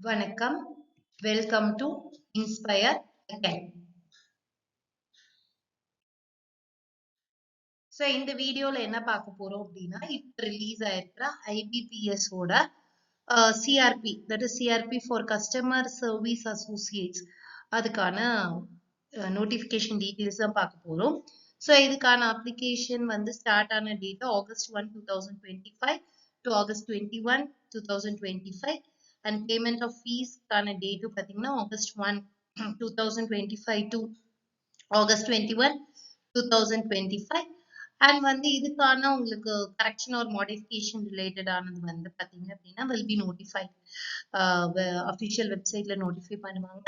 வணக்கம். Welcome to inspire academy. So இந்த வீடியோல என்ன பார்க்க போறோம் அப்படின்னா, இப்போ ரிலீஸ் ஆயிருக்கிற IBPS ஓட CRP, that is CRP for customer service Associates, அதுக்கான நோட்டிஃபிகேஷன் டீட்டெயில்ஸ் தான் பார்க்க போறோம். ஸோ இதுக்கான அப்ளிகேஷன் வந்து ஸ்டார்ட் ஆன date August 1, 2025 to August 21, 2025. And payment of fees கான டேட் பார்த்தீங்கன்னா August 1, 2025 to August 21, 2025. அண்ட் வந்து இதுக்கான உங்களுக்கு கரெக்ஷன் ஆர் மாடிஃபிகேஷன் ரிலேட்டட் ஆனது வந்து பார்த்தீங்க அப்படின்னா will be notified. அஃபிஷியல் வெப்சைட்ல நோட்டிஃபை பண்ணுவாங்க.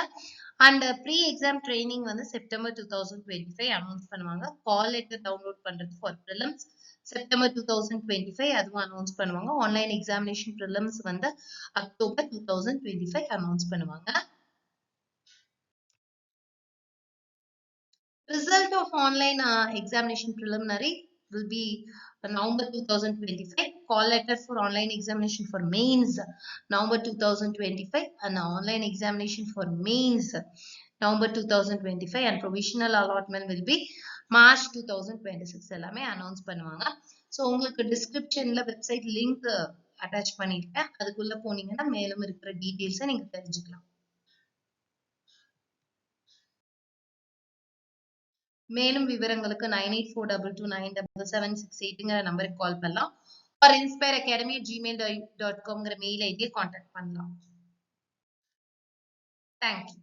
அண்ட் ப்ரீ எக்ஸாம் ட்ரைனிங் வந்து செப்டம்பர் 2025 அனௌன்ஸ் பண்ணுவாங்க. கால் லெட்டர் டவுன்லோட் பண்றது ஃபார் ப்ரிலிம்ஸ் செப்டம்பர் 2025 அதுவும் அனௌன்ஸ் பண்ணுவாங்க. ஆன்லைன் எக்ஸாமினேஷன் ப்ரிலிம்ஸ் வந்து அக்டோபர் 2025 அனௌன்ஸ் பண்ணுவாங்க. Result of online examination preliminary will be November 2025. Call letter for online examination for mains November 2025 and online examination for mains November 2025 and provisional allotment will be March 2026 எல்லாமே announce பண்ணுவாங்க. So உங்களுக்கு டிஸ்கிரிப்ஷன்ல website link attach பண்ணிருக்கேன். அதுக்குள்ள போனீங்கன்னா மேலும் இருக்கிற டீட்டெயில்ஸை நீங்க தெரிஞ்சுக்கலாம். மேலும் விவரங்களுக்கு 9842297768ங்கிற நம்பருக்கு கால் பண்ணலாம். ஆர் inspireacademy@gmail.com ங்கிற மெயில் ஐடியை கான்டாக்ட் பண்ணலாம். தேங்க்யூ.